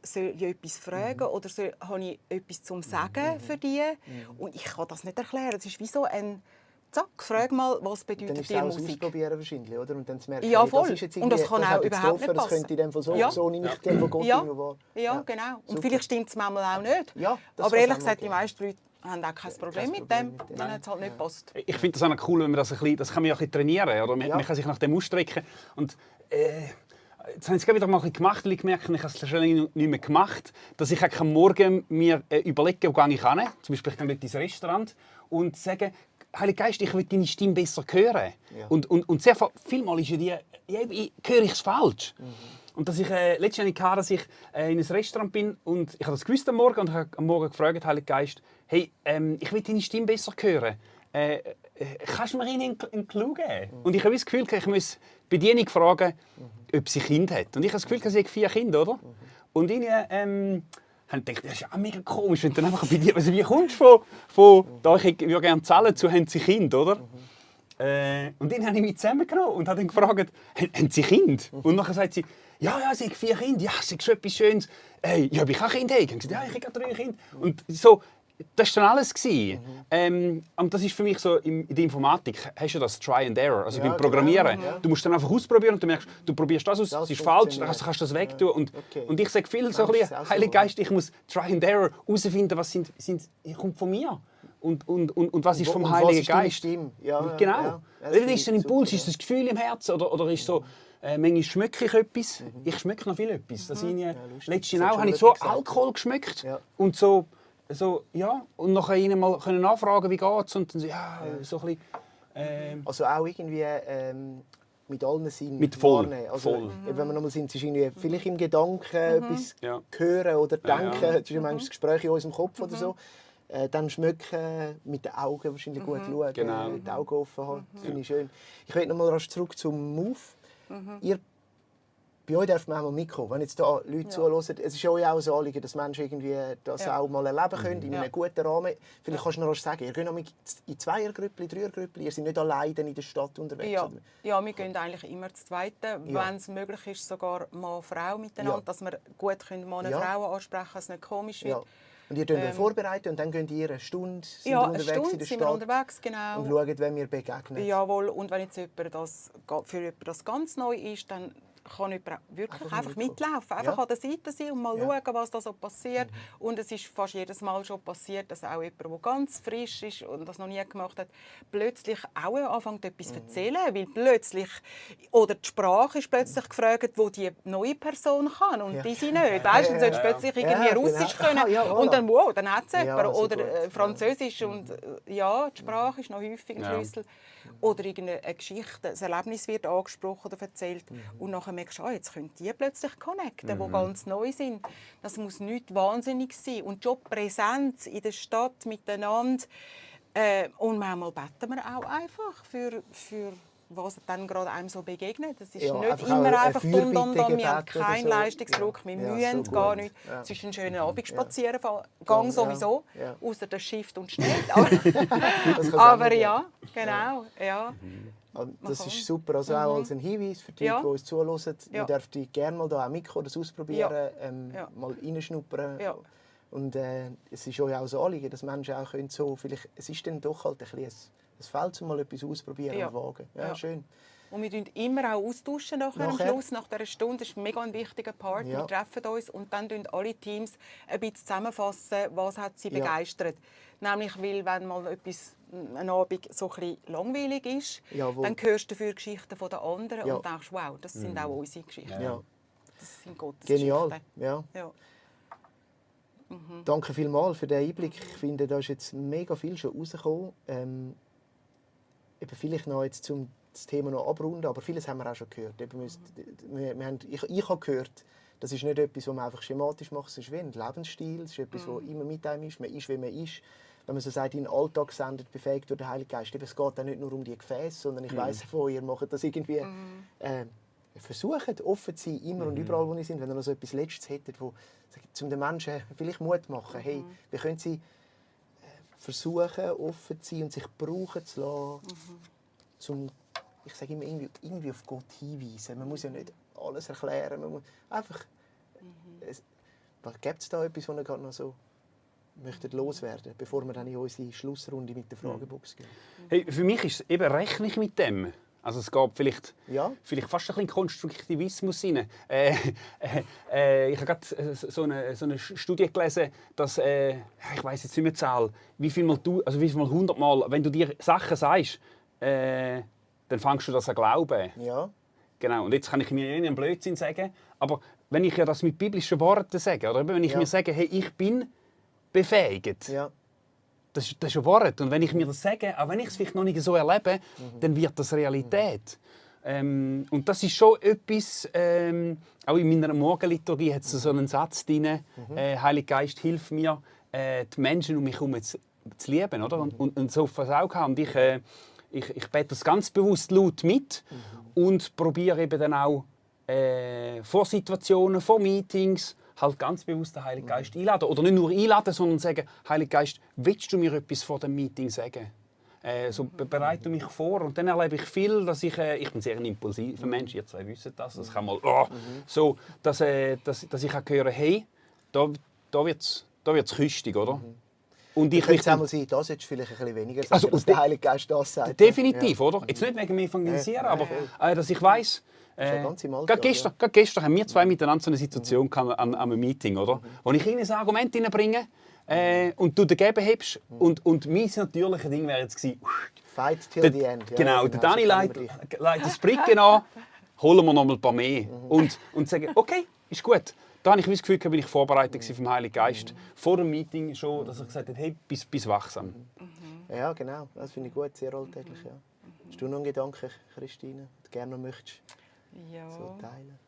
soll ich etwas fragen oder habe ich etwas zum Sagen für die? Und ich kann das nicht erklären. Es ist wie so ein zack, frag mal, was Dann bedeutet ist es dir auch das Musik? Ausprobieren wahrscheinlich, oder? Und dann zu merken, Ja, hey, voll. das ist jetzt Und das irgendwie- kann hat auch jetzt überhaupt getroffen, nicht das könnte in dem Fall so, Ja. so nehme ich den von Gott Ja. irgendwo wahr. Ja, genau. Und super. vielleicht stimmt es manchmal auch nicht. Ja, das aber kann's ehrlich auch gesagt, mal die meisten Leute haben auch kein Problem kein mit Problem dem. mit dem. Dann hat es halt nicht gepasst. Ich finde das auch noch cool, wenn man das ein bisschen, das kann man ja ein bisschen trainieren, oder? Man, Ja. man kann sich nach dem ausstrecken. Und jetzt habe ich es gerade wieder mal ein bisschen gemacht, weil ich gemerkt habe, ich habe es schon nicht mehr gemacht, dass ich am Morgen mir überlege, wo gehe ich hin. Zum Beispiel, ich gehe ins Restaurant und sage, Heiliger Geist, ich will deine Stimme besser hören. Ja. Und sehr vielmal ist ja höre ich es falsch. Und dass ich letztendlich hatte, dass ich in ein Restaurant bin und ich habe das gewusst am Morgen und ich habe am Morgen gefragt, Heiliger Geist, hey, ich will deine Stimme besser hören. kannst du mir einen Clou geben? Und ich habe das Gefühl, ich muss die Bedienung fragen, ob sie Kinder hat. Und ich habe das Gefühl, sie hat 4 Kinder, oder? Und ich habe gedacht, das ist ja mega komisch, wenn du dann einfach bedienst. Also wie kommst du von da ich würde gerne zahlen, zu haben sie Kinder, oder? Und dann habe ich mich zusammengenommen und habe dann gefragt, haben sie Kinder? Und dann sagt sie, ja, sie hat 4 Kinder, ja, sie ist schon etwas Schönes. Ja, habe ich auch Kinder? Ich habe gesagt, ja, ich habe 3 Kinder. Und so, das war dann alles. Und das ist für mich so, in der Informatik hast du das Try and Error, also beim Programmieren. Genau. Du musst dann einfach ausprobieren und du merkst, du probierst das aus, es ist falsch, dann kannst du das wegtun. Und ich sage viel so ein bisschen, Heiliger Geist, ich muss Try and Error herausfinden, was kommt von mir. Und was ist vom Heiligen Geist. Ja, genau. Ist ein Impuls, ist das Gefühl im Herzen oder ist so, manchmal schmecke ich etwas. Ich schmecke noch viel etwas. Letztes Jahr habe ich so Alkohol geschmeckt und so, ja, und nachher ihnen mal nachfragen, wie geht's, und dann so ein bisschen, also auch irgendwie mit allen Sinnen mit voll, wahrnehmen. Also, voll. Wenn wir nochmal sind, ist irgendwie vielleicht im Gedanken etwas hören oder denken, das ist ja manchmal das Gespräch in unserem Kopf oder so. Dann schmecken, mit den Augen wahrscheinlich gut schauen, genau. die Augen offen haben, das finde ich schön. Ich will nochmal rasch zurück zum Move. Bei euch darf man auch mal mitkommen, wenn jetzt da Leute zuhören. Es ist euch auch ein Anliegen, dass Menschen irgendwie das auch mal erleben können, in einem guten Rahmen. Vielleicht kannst du noch rasch sagen, ihr geht noch in 2er-Grüppli, 3er-Grüppli, ihr seid nicht alleine in der Stadt unterwegs? Ja, wir gehen eigentlich immer zu zweit, wenn es möglich ist, sogar Mann-Frau miteinander, dass wir gut Mann und Frau ansprechen können, dass es nicht komisch wird. Ja. Und ihr euch vorbereiten und dann geht ihr eine Stunde, eine Stunde in der Stadt wir unterwegs, genau. Und schaut, wenn wir begegnen. Jawohl, und wenn jetzt für jemanden das ganz neu ist, dann kann jemand wirklich einfach mitlaufen, einfach an der Seite sein und mal schauen, was da so passiert. Und es ist fast jedes Mal schon passiert, dass auch jemand, der ganz frisch ist und das noch nie gemacht hat, plötzlich auch anfängt, etwas zu erzählen, weil plötzlich, oder die Sprache ist plötzlich gefragt, wo die neue Person kann und die sie nicht. Weißt du, dann sollst du plötzlich irgendwie Russisch können und dann, wow, dann hat es jemand. Also oder Französisch und die Sprache ist noch häufig ein Schlüssel. Oder irgendeine Geschichte, ein Erlebnis wird angesprochen oder erzählt und nachher merkst du, jetzt können die plötzlich connecten, die ganz neu sind. Das muss nicht wahnsinnig sein. Und schon Präsenz in der Stadt miteinander. Und manchmal beten wir auch einfach für was dann gerade einem so begegnet. Das ist nicht immer einfach dumm, wir haben keinen Leistungsdruck, wir müssen gar nicht. Es ist ein schöner Abendspaziergang sowieso, außer der Shift und Schnee. Aber ja, genau. Ja. Das ist super, also auch als ein Hinweis für die Leute, die uns zuhören. Ihr dürft gerne mal da auch mitkommen, das ausprobieren, mal reinschnuppern. Ja. Und es ist euch auch so Anliegen, dass Menschen auch können so, vielleicht, es ist dann doch halt ein Feld, um mal etwas ausprobieren und wagen. Ja, schön. Und wir tauschen immer auch austauschen nachher. Am Schluss, nach dieser Stunde, das ist ein mega wichtiger Part. Wir treffen uns und dann tun alle Teams ein bisschen zusammenfassen, was hat sie begeistert. Nämlich, weil wenn mal etwas ein Abend so ein bisschen langweilig ist, dann hörst du dafür Geschichten von den anderen und denkst, wow, das sind auch unsere Geschichten. Ja. Das sind Gottes Genial. Geschichten. Ja. Danke vielmals für den Einblick. Ich finde, da ist jetzt mega viel schon rausgekommen. Vielleicht noch jetzt das Thema noch abrunden, aber vieles haben wir auch schon gehört. Ich habe gehört, das ist nicht etwas, was man einfach schematisch macht, es ist wie ein Lebensstil, es ist etwas, das immer mit einem ist, man ist, wie man ist. Wenn man so sagt, in den Alltag sendet, befähigt durch den Heiligen Geist. Es geht auch nicht nur um die Gefäße, sondern ich weiss von ihr macht das irgendwie. Versucht offen zu sein, immer und überall, wo ihr seid. Wenn ihr noch so etwas Letztes hättet, wo zum den Menschen vielleicht Mut machen, hey, wie können sie versuchen, offen zu sein und sich brauchen zu lassen, ich sage immer, irgendwie auf Gott hinweisen. Man muss ja nicht alles erklären, man muss einfach... Gibt es da etwas, was ihr gerade noch so möchtet loswerden, bevor wir dann in unsere Schlussrunde mit der Fragebox gehen? Hey, für mich ist es eben rechne ich mit dem. Also es geht vielleicht fast ein bisschen Konstruktivismus rein. Ich habe gerade so eine Studie gelesen, dass, ich weiss jetzt nicht mehr die Zahl, wie viel mal 100 Mal, wenn du dir Sachen sagst, dann fängst du das an glauben. Ja. Genau. Und jetzt kann ich mir nicht einen Blödsinn sagen, aber wenn ich ja das mit biblischen Worten sage, oder wenn ich mir sage, hey, ich bin befähigt. Ja. Das ist ein Wort. Und wenn ich mir das sage, auch wenn ich es vielleicht noch nicht so erlebe, dann wird das Realität. Und das ist schon etwas, auch in meiner Morgenliturgie hat es so einen Satz drin, Heiliger Geist, hilf mir, die Menschen um mich herum zu lieben. Oder? Und so auf das Auge haben. Und ich bete das ganz bewusst laut mit und probiere eben dann auch vor Situationen, vor Meetings halt ganz bewusst den Heiligen Geist einladen. Oder nicht nur einladen, sondern sagen, Heiliger Geist, willst du mir etwas vor dem Meeting sagen? So bereite mich vor und dann erlebe ich viel, dass ich bin sehr ein impulsiver Mensch, ihr zwei wisst das, das kann mal so, dass ich auch höre, hey, da wird's küstig, oder? Und ich könnte es einmal sein, das jetzt vielleicht ein bisschen weniger sagen, also, dass der Heilige Geist das sagt. Definitiv, ja. Oder? Jetzt nicht wegen dem Evangelisieren, aber dass ich weiss, gerade gestern haben wir zwei miteinander so eine Situation an einem Meeting, oder? Wo ich ihnen ein Argument hineinbringe und du dagegen hebst. Und mein natürliches Ding wäre jetzt gewesen, Fight till the end. Ja, genau, der Dani leitet das Bricken an, holen wir noch mal ein paar mehr. Und sagen, okay, ist gut. Da habe ich das Gefühl, bin ich vorbereitet vom Heiligen Geist. Vor dem Meeting schon, dass ich gesagt habe, hey, bis wachsam. Ja, genau. Das finde ich gut, sehr alltäglich. Ja. Hast du noch einen Gedanken, Christine, den du gerne noch möchtest so teilen?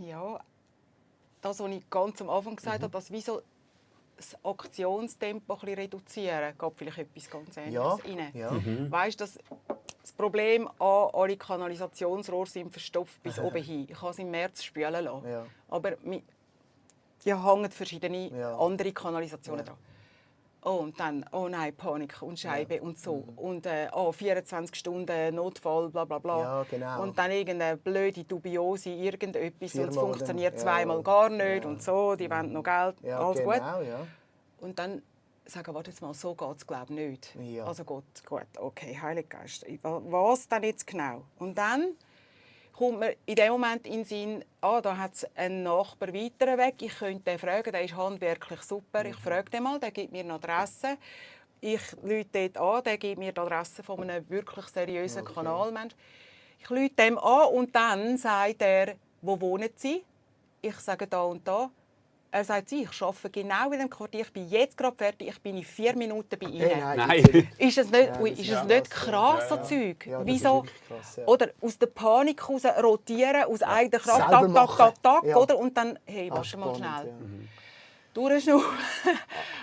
Ja, das, was ich ganz am Anfang gesagt habe, dass so das Aktionstempo ein bisschen reduzieren, geht vielleicht etwas ganz Ähnliches rein. Ja. Weißt, dass das Problem alle Kanalisationsrohre sind verstopft bis oben hin. Ich kann es im März spülen lassen. Ja. Aber hier hängen verschiedene andere Kanalisationen dran. Oh, und dann, oh nein, Panik und Scheibe und so. Und 24 Stunden Notfall, bla bla bla. Ja, genau. Und dann irgendeine blöde, dubiose irgendetwas und es funktioniert dann, zweimal gar nicht und so, die wollen noch Geld, alles genau, gut. Ja. Und dann sagen, warte jetzt mal, so geht es glaube ich nicht. Ja. Also gut, okay, Heiliger Geist, was denn jetzt genau? Und dann kommt mir in dem Moment in den Sinn, da hat es einen Nachbar weiter weg, ich könnte den fragen, der ist handwerklich super, ich frage den mal, der gibt mir eine Adresse. Ich rufe dort an, der gibt mir die Adresse von einem wirklich seriösen Kanalmensch. Ich rufe dem an und dann sagt er, wo wohnen Sie? Ich sage da und da. Er sagt, ich arbeite genau in dem Quartier, ich bin jetzt gerade fertig, ich bin in 4 Minuten bei Ihnen. Nein. Ist es nicht krass, so Zeug? Ja, Wieso? Krass, ja. Oder aus der Panik heraus rotieren, aus eigener Kraft, Selber tak, ja. oder? Und dann, hey, warte mal schnell. Durchschnaufen.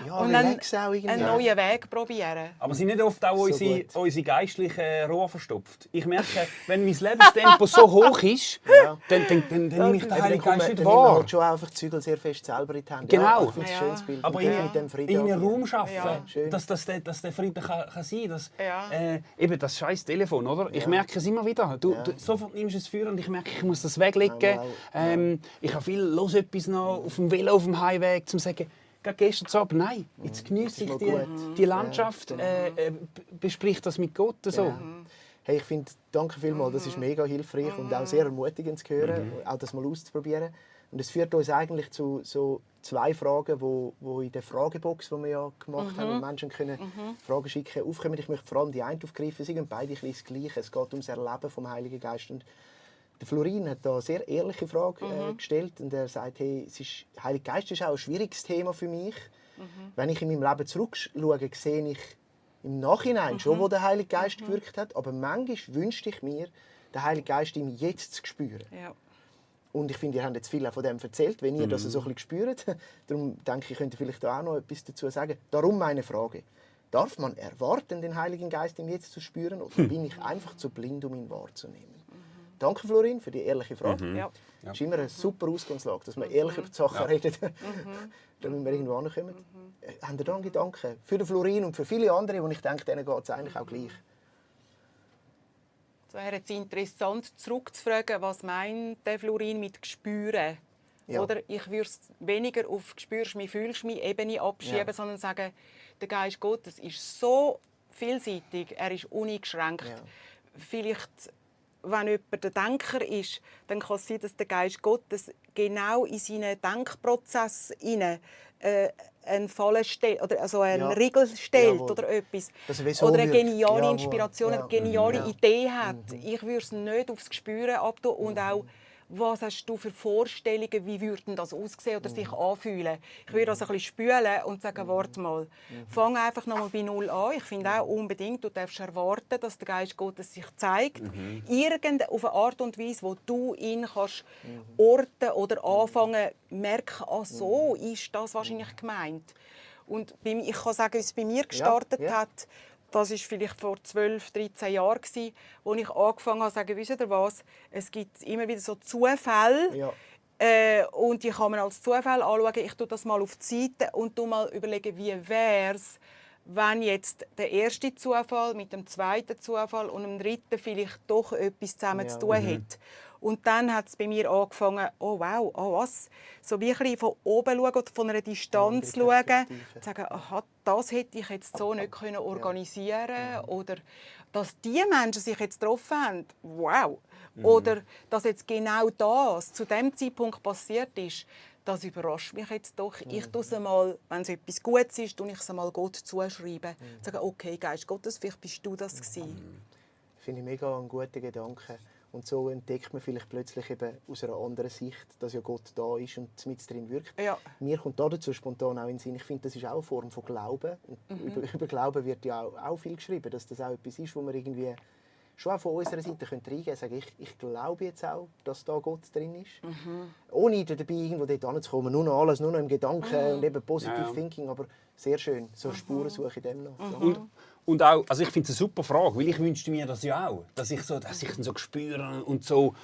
Ja, Und dann auch irgendwie. einen neuen Weg probieren. Aber sind nicht oft auch So unsere geistlichen Rohre verstopft? Ich merke, wenn mein Lebenstempo so hoch ist, dann nehme ich den Heiligen Geist nicht Dann wahr. halt schon einfach die Zügel sehr fest selber in die Hände. Genau. Ja, ich finde es ein schönes Bild. Aber Und mit dem Frieden in einen auch. Raum schaffen, schön. dass der Frieden kann sein kann. Ja. Eben das scheiß Telefon, oder? Ich merke es immer wieder. Du sofort nimmst es für und ich merke, ich muss das weglegen. Ich habe viel los etwas noch auf dem Velo, auf dem Highway, um zu sagen, gerade gestern Abend, nein, jetzt geniesse ich die Landschaft, besprich das mit Gott. So. Ja. Hey, ich finde, danke vielmals, das ist mega hilfreich und auch sehr ermutigend zu hören, auch das mal auszuprobieren. Und es führt uns eigentlich zu so 2 Fragen, wo in der Fragebox, die wir ja gemacht haben, wo Menschen können Fragen schicken, aufkommen. Ich möchte vor allem die eine aufgreifen, sie sind beide das Gleiche. Es geht ums Erleben vom Heiligen Geist. Und der Florin hat da eine sehr ehrliche Frage gestellt und er sagt, hey, Heiliger Geist ist auch ein schwieriges Thema für mich. Wenn ich in meinem Leben zurückschaue, sehe ich im Nachhinein schon, wo der Heilige Geist gewirkt hat, aber manchmal wünschte ich mir, den Heiligen Geist im Jetzt zu spüren. Ja. Und ich finde, ihr habt jetzt viel auch von dem erzählt, wenn ihr das so ein bisschen spürt. Darum denke ich, könnt ihr vielleicht auch noch etwas dazu sagen. Darum meine Frage. Darf man erwarten, den Heiligen Geist im Jetzt zu spüren, oder bin ich einfach zu blind, um ihn wahrzunehmen? Danke, Florin, für die ehrliche Frage. Ja. Das ist immer eine super Ausgangslage, dass wir ehrlich über die Sachen reden, damit wir irgendwo hinkommen. Habt ihr da einen Gedanken für den Florin und für viele andere, und ich denke, denen geht es eigentlich auch gleich? Es wäre jetzt interessant, zurückzufragen, was meint der Florin mit «spüren». Ja. Oder ich würde es weniger auf «spürst mich, fühlst mich» Ebene abschieben, sondern sagen, der Geist Gottes ist so vielseitig, er ist uneingeschränkt. Ja. Vielleicht, wenn jemand der Denker ist, dann kann es sein, dass der Geist Gottes genau in seinen Denkprozess einen Fall stellt, oder also einen Riegel stellt oder etwas. So oder eine wirkt. geniale Jawohl. Inspiration, eine geniale Idee hat. Ich würde es nicht aufs Gespüren abtun und auch, was hast du für Vorstellungen, wie würde das aussehen oder sich anfühlen. Ich würde also ein bisschen spülen und sagen, warte mal, fang einfach nochmal bei Null an. Ich finde auch unbedingt, du darfst erwarten, dass der Geist Gottes sich zeigt. Auf eine Art und Weise, wo du ihn kannst orten oder anfangen merken, so ist das wahrscheinlich gemeint. Und ich kann sagen, wie es bei mir gestartet hat. das war vielleicht vor 12, 13 Jahren, als ich angefangen habe zu sagen, wisst ihr was, es gibt immer wieder so Zufälle. Ja. Und die kann man als Zufall anschauen. Ich tue das mal auf die Seite und mal überlegen, wie wäre es, wenn jetzt der erste Zufall mit dem zweiten Zufall und dem dritten vielleicht doch etwas zusammen zu tun hat. Und dann hat es bei mir angefangen, oh wow, oh was, so wie ein bisschen von oben schauen oder von einer Distanz schauen, zu sagen, aha, das hätte ich jetzt so nicht organisieren können. Oder dass die Menschen sich jetzt getroffen haben, wow. Oder dass jetzt genau das zu dem Zeitpunkt passiert ist, das überrascht mich jetzt doch. Ich tue es mal, wenn es etwas Gutes ist, tue ich es mal Gott zuschreiben. Sage, okay, Geist Gottes, vielleicht bist du das gewesen. Finde ich mega einen guten Gedanken. Und so entdeckt man vielleicht plötzlich eben aus einer anderen Sicht, dass ja Gott da ist und mit drin wirkt. Ja. Mir kommt dazu spontan auch in den Sinn, ich finde, das ist auch eine Form von Glauben. Und über Glauben wird ja auch viel geschrieben, dass das auch etwas ist, wo man irgendwie schon auch von unserer Seite reingeben können. Sagen, ich glaube jetzt auch, dass da Gott drin ist. Ohne dabei irgendwo dort hinzukommen. Nur noch alles, nur noch im Gedanken und eben Positive Thinking. Aber sehr schön, so eine Spurensuche in dem noch. Und auch, also ich finde es eine super Frage, weil ich wünschte mir das ja auch, dass ich dann so spüre und so.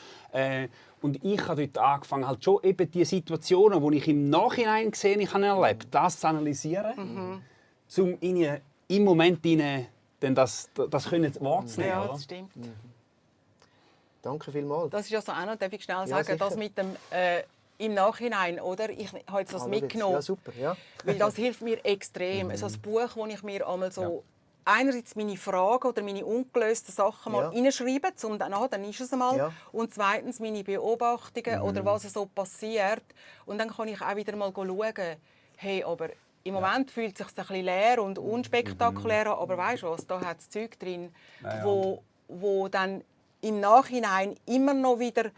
Und ich habe dort angefangen, halt schon eben die Situationen, die ich im Nachhinein gesehen habe, erlebt, das zu analysieren, um im Moment dann das können wahrzunehmen. Ja, das stimmt. Danke vielmals. Das ist ja so auch noch, darf ich schnell Ja, sagen, sicher. das mit dem im Nachhinein, oder? Ich habe jetzt das mitgenommen. Ja, super. Ja. Weil das hilft mir extrem. So ein Buch, wo ich mir einmal so einerseits meine Fragen oder meine ungelösten Sachen mal reinschreibe, dann ist es einmal. Ja. Und zweitens meine Beobachtungen oder was so passiert. Und dann kann ich auch wieder mal schauen, hey, aber im Moment fühlt es sich ein bisschen leer und unspektakulär an, aber weißt du was, da hat es Zeug drin, wo dann im Nachhinein immer noch wieder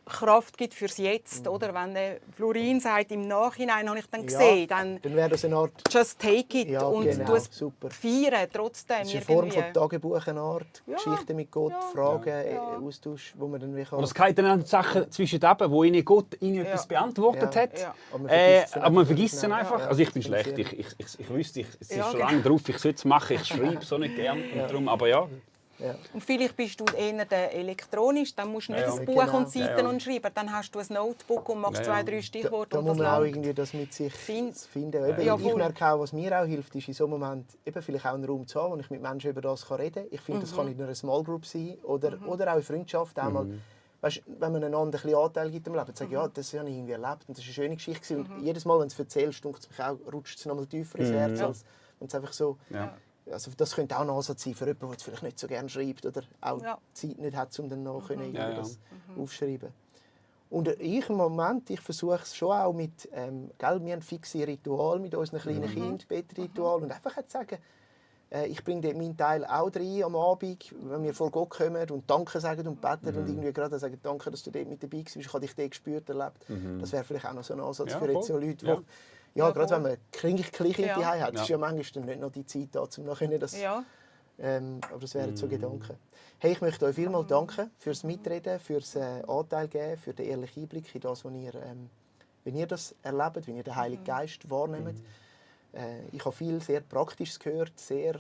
Kraft gibt fürs Jetzt, oder? Wenn der Florin sagt, im Nachhinein habe ich dann gesehen, dann wäre das eine Art... just take it Ja, und genau, du es super. feiern trotzdem. Das ist eine Form irgendwie. von Tagebuch, eine Art Geschichte mit Gott, Fragen, ja. Austausch, wo man dann wie kann... Und es geht dann an Sachen zwischen eben, wo Ihnen Gott etwas beantwortet hat. Ja. Aber Man vergisst es dann einfach. einfach. Ja, also ich bin das schlecht. finde Ich wüsste, es ist Ja, schon genau. lange drauf, ich sollte es machen. Ich schreibe so nicht gern. Und darum, aber ja. Ja. Und vielleicht bist du eher der elektronisch, dann musst du nicht Ja, das ja. Buch Genau. und Seiten Ja, ja. und schreiben. Dann hast du ein Notebook und machst Ja, ja. 2, 3 Stichworte Da und muss das man auch langt. irgendwie das mit sich Finden. finden. Eben, Ja, ich voll. merke auch, was mir auch hilft, ist in so einem Moment eben vielleicht auch einen Raum zu haben, wo ich mit Menschen über das reden kann. Ich finde, das kann in einer Small Group sein oder auch in Freundschaft. Auch mal, weißt, wenn man einander ein bisschen Anteil gibt im Leben, sagt, ja, das habe ich irgendwie erlebt und das ist eine schöne Geschichte. Und jedes Mal, wenn du es erzählst, rutscht es noch mal tiefer ins Herz, als wenn es einfach so... Ja. Also das könnte auch ein Ansatz sein für jemanden, der es vielleicht nicht so gerne schreibt oder auch Zeit nicht hat, um dann noch das aufzuschreiben. Und ich im Moment, ich versuche es schon auch mit, gell, wir haben fixe Rituale mit unseren kleinen Kindern, Bettritual und einfach zu sagen, ich bringe dort meinen Teil auch rein am Abend, wenn wir vor Gott kommen und Danke sagen und beten und irgendwie gerade sagen, danke, dass du dort mit dabei bist, ich habe dich dort gespürt, erlebt. Das wäre vielleicht auch noch so ein Ansatz für jetzt so Leute, die... Ja, gerade wenn man Kleinkind Ja. daheim hat, ist ja manchmal dann nicht noch die Zeit da, um nachher das... Ja. aber das wären so Gedanken. Hey, ich möchte euch vielmals danken fürs Mitreden, fürs Anteil geben, für den ehrlichen Einblick in das, wenn ihr das erlebt, wenn ihr den Heiligen Geist wahrnehmt. Ich habe viel sehr Praktisches gehört, sehr,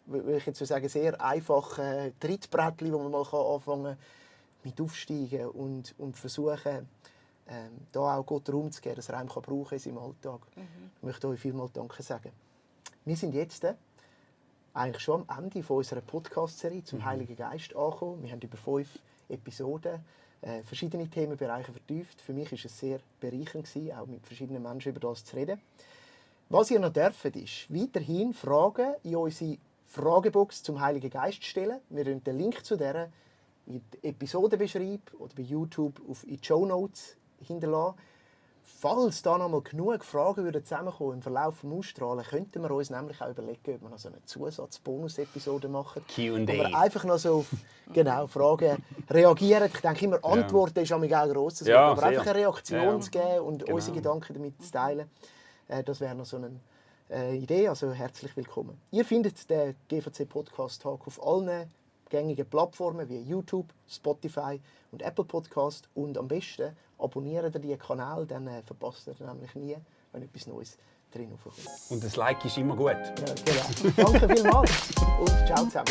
will ich jetzt so sagen, sehr einfache Trittbrettchen, wo man mal anfangen mit aufsteigen und versuchen, da auch Gott Raum zu geben, dass er einem brauchen kann in seinem Alltag. Ich möchte euch vielmals Danke sagen. Wir sind jetzt eigentlich schon am Ende von unserer Podcast-Serie zum Heiligen Geist angekommen. Wir haben über 5 Episoden verschiedene Themenbereiche vertieft. Für mich war es sehr bereichernd, auch mit verschiedenen Menschen über das zu reden. Was ihr noch dürft, ist weiterhin Fragen in unsere Fragebox zum Heiligen Geist stellen. Wir werden den Link zu dieser in die Episodenbeschreibung oder bei YouTube in die Shownotes hinterlassen. Falls da noch mal genug Fragen zusammenkommen im Verlauf des Ausstrahlen, könnten wir uns nämlich auch überlegen, ob wir noch so eine Zusatz-Bonus-Episode machen. Q&A. Wo wir einfach noch so auf Fragen reagieren. Ich denke immer, Antworten ist auch ein grosses Wort, aber sehr. einfach eine Reaktion zu geben und Genau. unsere Gedanken damit zu teilen, das wäre noch so eine Idee. Also herzlich willkommen. Ihr findet den GVC Podcast Talk auf allen gängigen Plattformen wie YouTube, Spotify und Apple Podcast. Und am besten abonniert ihr diesen Kanal, dann verpasst ihr nämlich nie, wenn etwas Neues weiterhin raufkommt. Und das Like ist immer gut. Ja, genau. Danke vielmals und ciao zusammen.